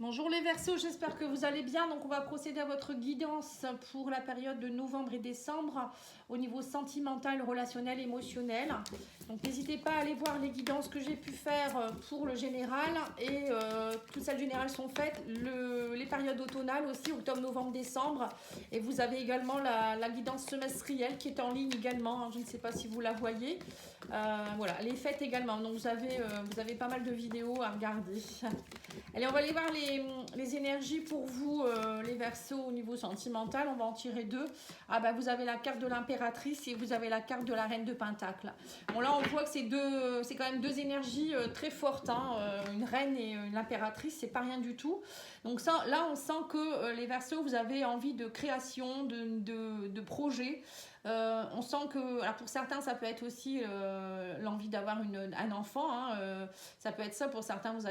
Bonjour les Verseaux, j'espère que vous allez bien. Donc on va procéder à votre guidance pour la période de novembre et décembre au niveau sentimental, relationnel, émotionnel. Donc n'hésitez pas à aller voir les guidances que j'ai pu faire pour le général et toutes celles générales sont faites. Les périodes automnales aussi, octobre, novembre, décembre. Et vous avez également la guidance semestrielle qui est en ligne également. Je ne sais pas si vous la voyez. Voilà, les fêtes également. Donc vous avez pas mal de vidéos à regarder. Allez, on va aller voir les énergies pour vous, les Verseaux, au niveau sentimental. On va en tirer deux. Ah bah vous avez la carte de l'impératrice et vous avez la carte de la reine de Pentacle. Bon là, on voit que c'est quand même deux énergies très fortes. Une reine et une impératrice, c'est pas rien du tout. Donc ça, là, on sent que les Verseaux, vous avez envie de création, de projet. On sent que, alors pour certains, ça peut être aussi l'envie d'avoir un enfant. Ça peut être ça pour certains. Vous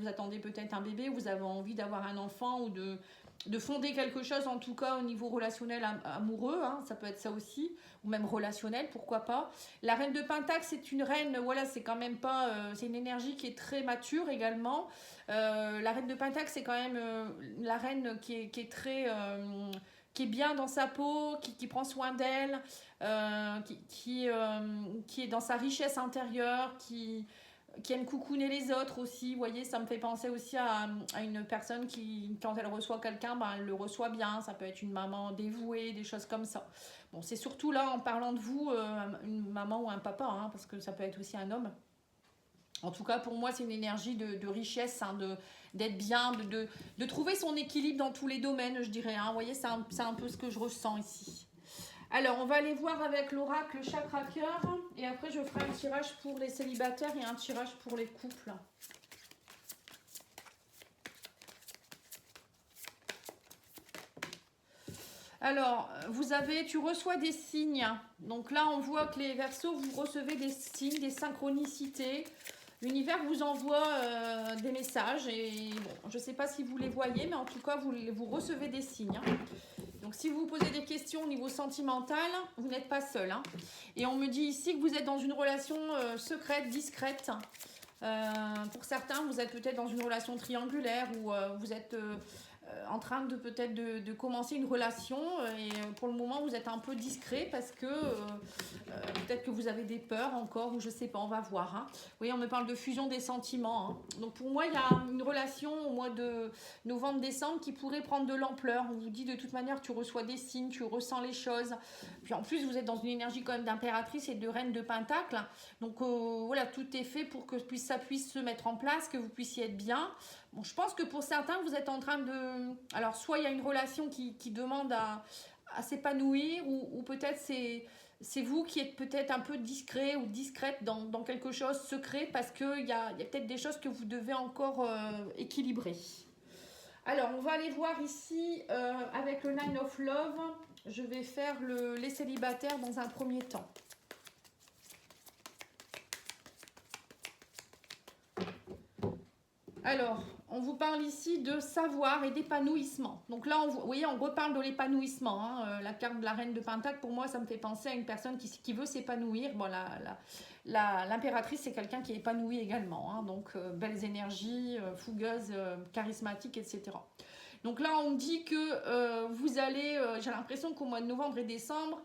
attendez peut-être un bébé, vous avez envie d'avoir un enfant ou de fonder quelque chose, en tout cas au niveau relationnel amoureux. Ça peut être ça aussi, ou même relationnel, pourquoi pas. La reine de Pentacle, c'est une reine. Voilà, c'est quand même pas. C'est une énergie qui est très mature également. La reine de Pentacle, c'est quand même la reine qui est très qui est bien dans sa peau, qui prend soin d'elle, qui est dans sa richesse intérieure, qui aime coucouner les autres aussi. Vous voyez, ça me fait penser aussi à une personne qui, quand elle reçoit quelqu'un, elle le reçoit bien. Ça peut être une maman dévouée, des choses comme ça. Bon, c'est surtout là, en parlant de vous, une maman ou un papa, parce que ça peut être aussi un homme. En tout cas, pour moi, c'est une énergie de richesse, d'être bien, de trouver son équilibre dans tous les domaines, je dirais. Vous voyez, c'est un peu ce que je ressens ici. Alors, on va aller voir avec l'oracle chakra cœur. Et après, je ferai un tirage pour les célibataires et un tirage pour les couples. Alors, tu reçois des signes. Donc là, on voit que les Verseaux, vous recevez des signes, des synchronicités. L'univers vous envoie des messages et bon, je ne sais pas si vous les voyez, mais en tout cas, vous recevez des signes. Donc si vous vous posez des questions au niveau sentimental, vous n'êtes pas seul. Et on me dit ici que vous êtes dans une relation secrète, discrète. Pour certains, vous êtes peut-être dans une relation triangulaire ou vous êtes en train de peut-être de commencer une relation et pour le moment vous êtes un peu discret parce que peut-être que vous avez des peurs encore ou je sais pas, on va voir. Vous voyez, on me parle de fusion des sentiments. Donc pour moi, il y a une relation au mois de novembre-décembre qui pourrait prendre de l'ampleur. On vous dit de toute manière, tu reçois des signes, tu ressens les choses. Puis en plus, vous êtes dans une énergie quand même d'impératrice et de reine de Pentacle. Donc voilà, tout est fait pour que ça puisse se mettre en place, que vous puissiez être bien. Bon, je pense que pour certains, vous êtes en train de... Alors, soit il y a une relation qui demande à s'épanouir, ou peut-être c'est vous qui êtes peut-être un peu discret ou discrète dans quelque chose secret, parce qu'il y a peut-être des choses que vous devez encore équilibrer. Alors, on va aller voir ici avec le Nine of Love. Je vais faire les célibataires dans un premier temps. Alors, on vous parle ici de savoir et d'épanouissement. Donc là, vous voyez, on reparle de l'épanouissement. La carte de la reine de Pentacle, pour moi, ça me fait penser à une personne qui veut s'épanouir. Bon, l'impératrice, c'est quelqu'un qui est épanoui également. Donc, belles énergies, fougueuses, charismatiques, etc. Donc là, on me dit que vous allez... j'ai l'impression qu'au mois de novembre et décembre,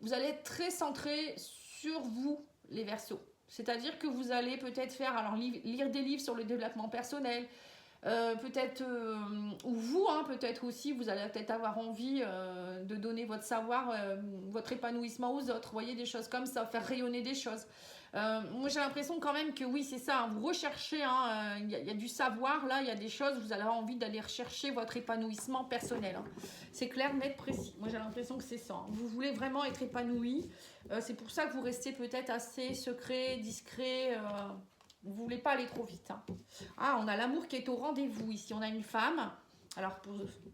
vous allez être très centré sur vous, les Verseaux. C'est-à-dire que vous allez peut-être lire des livres sur le développement personnel, peut-être, ou vous, peut-être aussi, vous allez peut-être avoir envie de donner votre savoir, votre épanouissement aux autres, vous voyez, des choses comme ça, faire rayonner des choses. Moi, j'ai l'impression quand même que oui, c'est ça, vous recherchez, il y a du savoir, là, il y a des choses, vous allez avoir envie d'aller rechercher votre épanouissement personnel. C'est clair, net, précis. Moi, j'ai l'impression que c'est ça. Vous voulez vraiment être épanoui. C'est pour ça que vous restez peut-être assez secret, discret. Vous ne voulez pas aller trop vite. Ah, on a l'amour qui est au rendez-vous ici. On a une femme. Alors,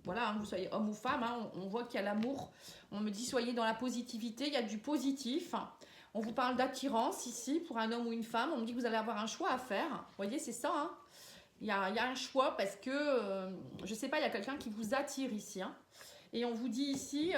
voilà, vous soyez homme ou femme, on voit qu'il y a l'amour. On me dit, soyez dans la positivité. Il y a du positif. On vous parle d'attirance ici pour un homme ou une femme. On me dit que vous allez avoir un choix à faire. Vous voyez, c'est ça. Il y a un choix parce que, je ne sais pas, il y a quelqu'un qui vous attire ici. Et on vous dit ici,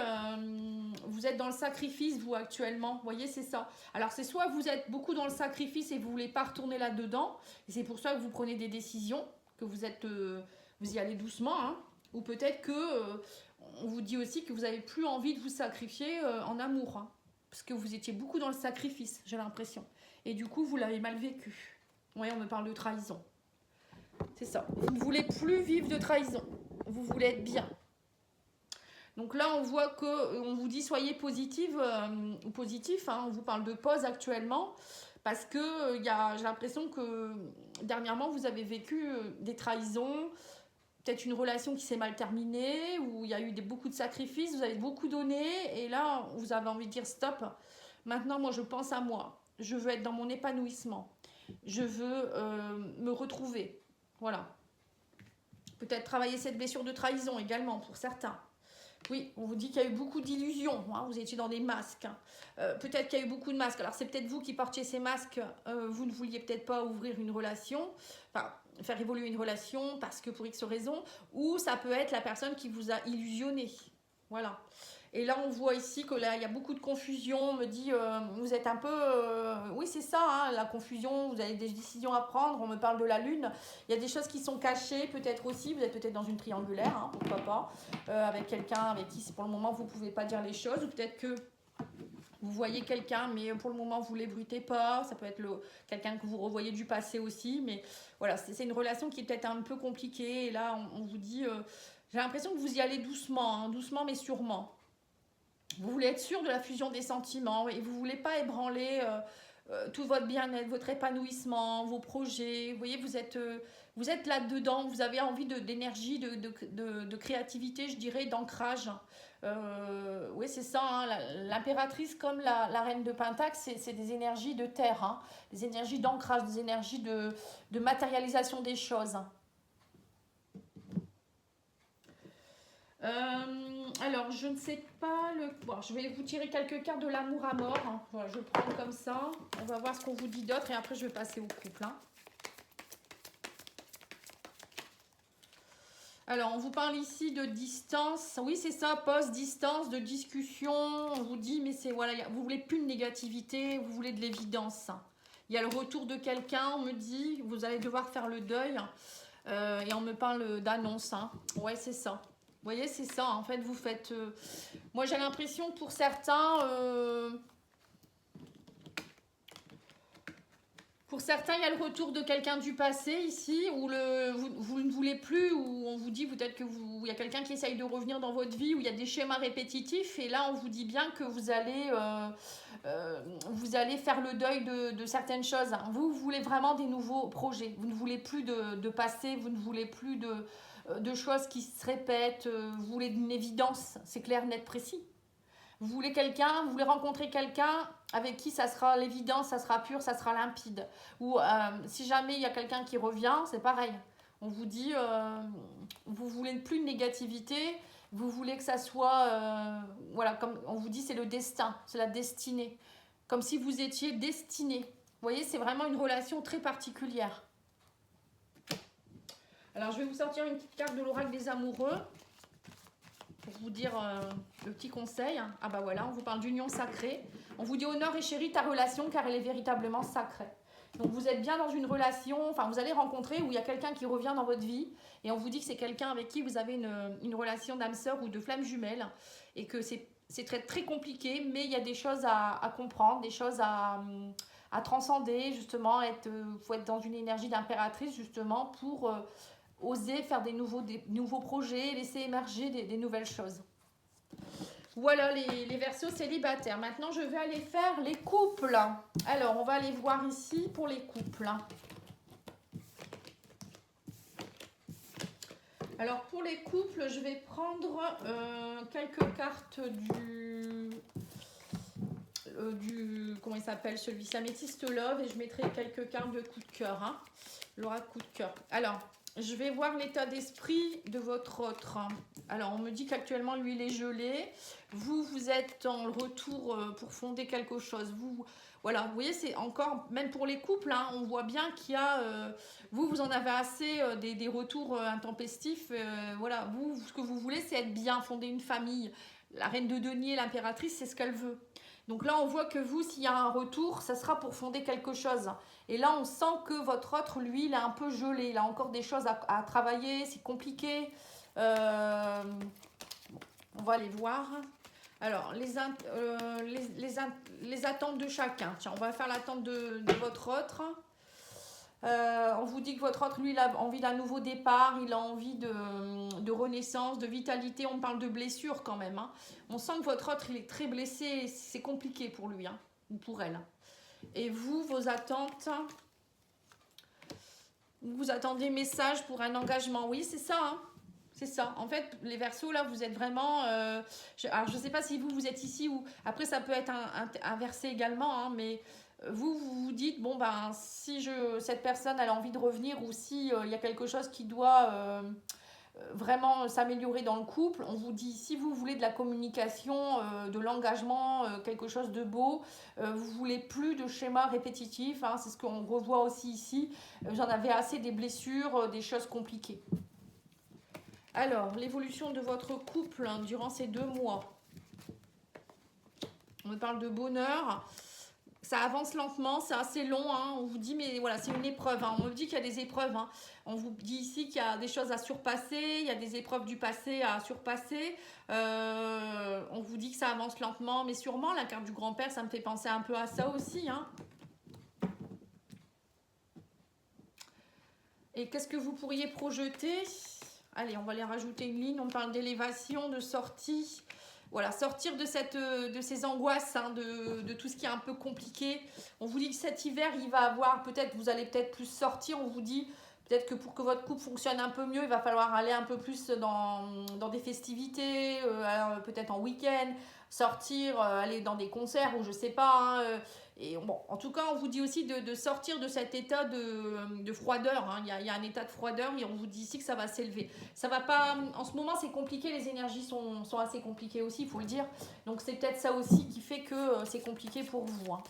vous êtes dans le sacrifice, vous, actuellement. Vous voyez, c'est ça. Alors, c'est soit vous êtes beaucoup dans le sacrifice et vous ne voulez pas retourner là-dedans. Et c'est pour ça que vous prenez des décisions. que vous y allez doucement, hein, ou peut-être que on vous dit aussi que vous n'avez plus envie de vous sacrifier en amour, hein, parce que vous étiez beaucoup dans le sacrifice, j'ai l'impression. Et du coup, vous l'avez mal vécu. Oui, on me parle de trahison. C'est ça. Vous ne voulez plus vivre de trahison. Vous voulez être bien. Donc là, on voit qu'on vous dit soyez positif, hein, on vous parle de pause actuellement, parce que j'ai l'impression que dernièrement, vous avez vécu des trahisons, peut-être une relation qui s'est mal terminée, où il y a eu beaucoup de sacrifices, vous avez beaucoup donné, et là, vous avez envie de dire stop. Maintenant, moi, je pense à moi. Je veux être dans mon épanouissement. Je veux me retrouver. Voilà. Peut-être travailler cette blessure de trahison également, pour certains. Oui, on vous dit qu'il y a eu beaucoup d'illusions, hein, vous étiez dans des masques. Peut-être qu'il y a eu beaucoup de masques. Alors c'est peut-être vous qui portiez ces masques, vous ne vouliez peut-être pas ouvrir une relation, enfin faire évoluer une relation parce que pour X raisons, ou ça peut être la personne qui vous a illusionné. Voilà. Et là, on voit ici que là, il y a beaucoup de confusion. On me dit, vous êtes un peu... oui, c'est ça, hein, la confusion. Vous avez des décisions à prendre. On me parle de la lune. Il y a des choses qui sont cachées, peut-être aussi. Vous êtes peut-être dans une triangulaire, hein, pourquoi pas. Avec quelqu'un avec qui, pour le moment, vous ne pouvez pas dire les choses. Ou peut-être que vous voyez quelqu'un, mais pour le moment, vous ne l'ébruitez pas. Ça peut être quelqu'un que vous revoyez du passé aussi. Mais voilà, c'est une relation qui est peut-être un peu compliquée. Et là, on vous dit... j'ai l'impression que vous y allez doucement, hein, doucement mais sûrement. Vous voulez être sûr de la fusion des sentiments et vous ne voulez pas ébranler tout votre bien-être, votre épanouissement, vos projets. Vous voyez, vous êtes là-dedans, vous avez envie d'énergie, de créativité, je dirais, d'ancrage. Oui, c'est ça, hein, l'impératrice comme la reine de Pentacle, c'est des énergies de terre, hein, des énergies d'ancrage, des énergies de matérialisation des choses. Alors, je ne sais pas Bon, je vais vous tirer quelques cartes de l'amour à mort. Hein. Voilà, je prends comme ça. On va voir ce qu'on vous dit d'autre et après je vais passer au couple. Hein. Alors, on vous parle ici de distance. Oui, c'est ça, pause, distance, de discussion. On vous dit, mais c'est voilà, vous voulez plus de négativité, vous voulez de l'évidence. Il y a le retour de quelqu'un, on me dit, vous allez devoir faire le deuil. Et on me parle d'annonce. Hein. Ouais, c'est ça. Vous voyez, c'est ça, en fait, vous faites... moi, j'ai l'impression, pour certains... pour certains, il y a le retour de quelqu'un du passé, ici, où vous ne voulez plus, où on vous dit peut-être que il y a quelqu'un qui essaye de revenir dans votre vie, où il y a des schémas répétitifs, et là, on vous dit bien que vous allez faire le deuil de certaines choses. Vous voulez vraiment des nouveaux projets. Vous ne voulez plus de passé, vous ne voulez plus de choses qui se répètent, vous voulez une évidence, c'est clair, net, précis. Vous voulez quelqu'un, vous voulez rencontrer quelqu'un avec qui ça sera l'évidence, ça sera pur, ça sera limpide. Ou si jamais il y a quelqu'un qui revient, c'est pareil. On vous dit, vous voulez plus de négativité, vous voulez que ça soit, voilà, comme on vous dit, c'est le destin, c'est la destinée. Comme si vous étiez destiné. Vous voyez, c'est vraiment une relation très particulière. Alors, je vais vous sortir une petite carte de l'oracle des amoureux pour vous dire le petit conseil. Ah bah voilà, on vous parle d'union sacrée. On vous dit honore et chéris ta relation car elle est véritablement sacrée. Donc vous êtes bien dans une relation, enfin vous allez rencontrer où il y a quelqu'un qui revient dans votre vie et on vous dit que c'est quelqu'un avec qui vous avez une relation d'âme sœur ou de flamme jumelle et que c'est très, très compliqué, mais il y a des choses à comprendre, des choses à transcender justement. Faut être dans une énergie d'impératrice justement pour... oser faire des nouveaux projets, laisser émerger des nouvelles choses. Voilà les Verseaux célibataires. Maintenant, je vais aller faire les couples. Alors, on va aller voir ici pour les couples. Alors, pour les couples, je vais prendre quelques cartes comment il s'appelle celui-ci, Améthyste Love, et je mettrai quelques cartes de coup de cœur. Hein. L'oracle coup de cœur. Alors, je vais voir l'état d'esprit de votre autre. Alors, on me dit qu'actuellement, lui, il est gelé. Vous êtes en retour pour fonder quelque chose. Voilà, vous voyez, c'est encore, même pour les couples, hein, on voit bien qu'il y a... vous en avez assez des retours intempestifs. Voilà, ce que vous voulez, c'est être bien, fonder une famille. La reine de denier, l'impératrice, c'est ce qu'elle veut. Donc là, on voit que vous, s'il y a un retour, ça sera pour fonder quelque chose. Et là, on sent que votre autre, lui, il est un peu gelé. Il a encore des choses à travailler, c'est compliqué. On va aller voir. Alors, les attentes de chacun. Tiens, on va faire l'attente de votre autre. On vous dit que votre autre, lui, il a envie d'un nouveau départ, il a envie de renaissance, de vitalité. On parle de blessure quand même. Hein. On sent que votre autre, il est très blessé, c'est compliqué pour lui, hein, ou pour elle. Et vous, vos attentes, vous attendez message pour un engagement. Oui, c'est ça, hein. C'est ça. En fait, les Verseaux, là, vous êtes vraiment... alors, je ne sais pas si vous êtes ici ou... Après, ça peut être inversé également, hein, mais vous vous dites, bon, ben, si cette personne, elle a envie de revenir ou si il y a quelque chose qui doit vraiment s'améliorer dans le couple, on vous dit, si vous voulez de la communication, de l'engagement, quelque chose de beau, vous voulez plus de schémas répétitifs, hein, c'est ce qu'on revoit aussi ici. J'en avais assez des blessures, des choses compliquées. Alors, l'évolution de votre couple hein, durant ces 2 mois. On me parle de bonheur. Ça avance lentement, c'est assez long. Hein. On vous dit, mais voilà, c'est une épreuve. Hein. On me dit qu'il y a des épreuves. Hein. On vous dit ici qu'il y a des choses à surpasser. Il y a des épreuves du passé à surpasser. On vous dit que ça avance lentement, mais sûrement. La carte du grand-père, ça me fait penser un peu à ça aussi. Hein. Et qu'est-ce que vous pourriez projeter ? Allez, on va les rajouter une ligne. On parle d'élévation, de sortie. Voilà, sortir de ces angoisses, hein, de tout ce qui est un peu compliqué. On vous dit que cet hiver, il va avoir, peut-être, vous allez peut-être plus sortir. On vous dit peut-être que pour que votre couple fonctionne un peu mieux, il va falloir aller un peu plus dans des festivités, peut-être en week-end, sortir, aller dans des concerts ou je sais pas. Hein, et bon, en tout cas, on vous dit aussi de sortir de cet état de froideur. Hein. Il y a un état de froideur et on vous dit ici que ça va s'élever. Ça va pas. En ce moment, c'est compliqué. Les énergies sont assez compliquées aussi, il faut le dire. Donc, c'est peut-être ça aussi qui fait que c'est compliqué pour vous. Hein.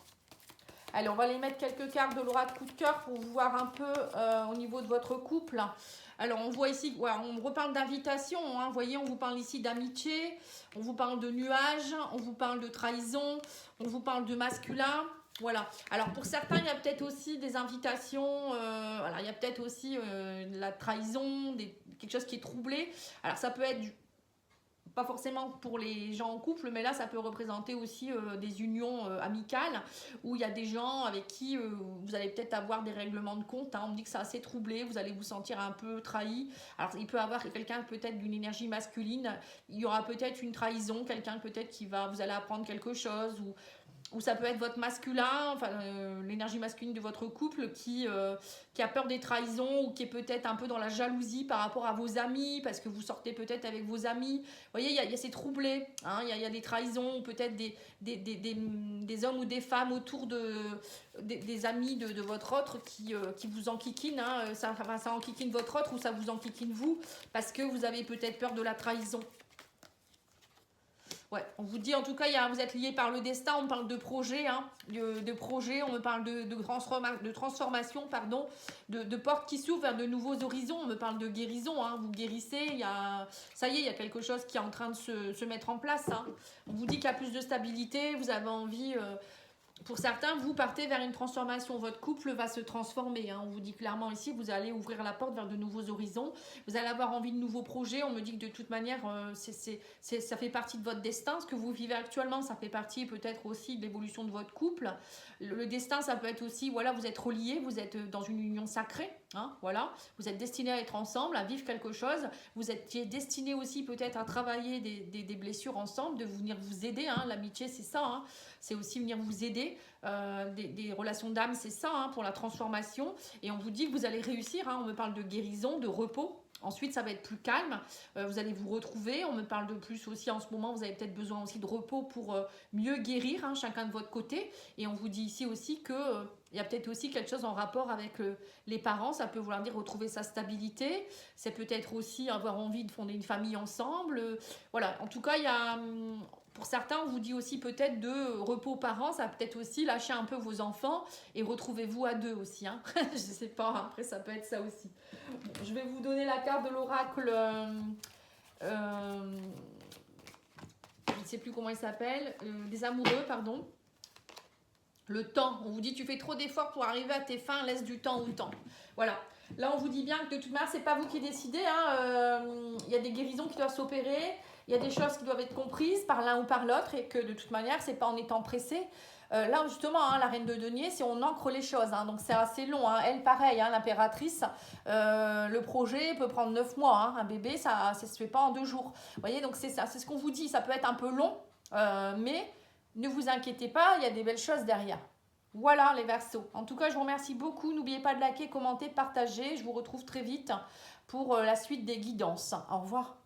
Allez, on va aller mettre quelques cartes de l'oracle coup de cœur pour voir un peu au niveau de votre couple. Alors, on voit ici, ouais, on reparle d'invitation. Hein. Vous voyez, on vous parle ici d'amitié, on vous parle de nuages, on vous parle de trahison, on vous parle de masculin. Voilà. Alors, pour certains, il y a peut-être aussi des invitations. Voilà, il y a peut-être aussi de la trahison, quelque chose qui est troublé. Alors, ça peut être pas forcément pour les gens en couple, mais là, ça peut représenter aussi des unions amicales où il y a des gens avec qui vous allez peut-être avoir des règlements de compte. Hein. On me dit que c'est assez troublé, vous allez vous sentir un peu trahi. Alors, il peut y avoir quelqu'un peut-être d'une énergie masculine. Il y aura peut-être une trahison, quelqu'un peut-être vous allez apprendre quelque chose ou ça peut être votre masculin, enfin l'énergie masculine de votre couple qui a peur des trahisons ou qui est peut-être un peu dans la jalousie par rapport à vos amis, parce que vous sortez peut-être avec vos amis. Vous voyez, il y a ces troublés, hein, il y a des trahisons, ou peut-être des hommes ou des femmes autour des amis de votre autre qui vous enquiquinent. Hein, ça enquiquine votre autre ou ça vous enquiquine vous, parce que vous avez peut-être peur de la trahison. Ouais, on vous dit en tout cas, vous êtes liés par le destin, on parle de projet, hein, de projet, on me parle de transformation, pardon, de portes qui s'ouvrent vers de nouveaux horizons, on me parle de guérison, hein, vous guérissez, ça y est, il y a quelque chose qui est en train de se mettre en place. Hein. On vous dit qu'il y a plus de stabilité, vous avez envie... pour certains, vous partez vers une transformation. Votre couple va se transformer. Hein. On vous dit clairement ici, vous allez ouvrir la porte vers de nouveaux horizons. Vous allez avoir envie de nouveaux projets. On me dit que de toute manière, ça fait partie de votre destin. Ce que vous vivez actuellement, ça fait partie peut-être aussi de l'évolution de votre couple. Le destin, ça peut être aussi, voilà, vous êtes reliés, vous êtes dans une union sacrée. Hein, voilà, vous êtes destinés à être ensemble, à vivre quelque chose. Vous étiez destinés aussi peut-être à travailler des blessures ensemble, de venir vous aider. Hein. L'amitié, c'est ça. Hein. C'est aussi venir vous aider. Des relations d'âme, c'est ça, hein, pour la transformation. Et on vous dit que vous allez réussir. Hein. On me parle de guérison, de repos. Ensuite, ça va être plus calme. Vous allez vous retrouver. On me parle de plus aussi en ce moment. Vous avez peut-être besoin aussi de repos pour mieux guérir, hein, chacun de votre côté. Et on vous dit ici aussi que il y a peut-être aussi quelque chose en rapport avec les parents. Ça peut vouloir dire retrouver sa stabilité. C'est peut-être aussi avoir envie de fonder une famille ensemble. Voilà. En tout cas, il y a... Pour certains, on vous dit aussi peut-être de repos parents, ça va peut-être aussi lâcher un peu vos enfants et retrouvez-vous à deux aussi. Hein. Je ne sais pas, après ça peut être ça aussi. Bon, je vais vous donner la carte de l'oracle. Je ne sais plus comment il s'appelle, des amoureux, pardon. Le temps, on vous dit tu fais trop d'efforts pour arriver à tes fins, laisse du temps au temps. Voilà, là on vous dit bien que de toute manière, c'est pas vous qui décidez, hein. Y a des guérisons qui doivent s'opérer, il y a des choses qui doivent être comprises par l'un ou par l'autre et que de toute manière, c'est pas en étant pressé. Là justement, hein, la reine de denier, c'est on ancre les choses, hein, donc c'est assez long, hein. Elle pareil, hein, l'impératrice, le projet peut prendre 9 mois, hein. Un bébé, ça se fait pas en 2 jours. Vous voyez, donc c'est ça, c'est ce qu'on vous dit, ça peut être un peu long, mais ne vous inquiétez pas, il y a des belles choses derrière. Voilà les Verseaux. En tout cas, je vous remercie beaucoup. N'oubliez pas de liker, commenter, partager. Je vous retrouve très vite pour la suite des guidances. Au revoir.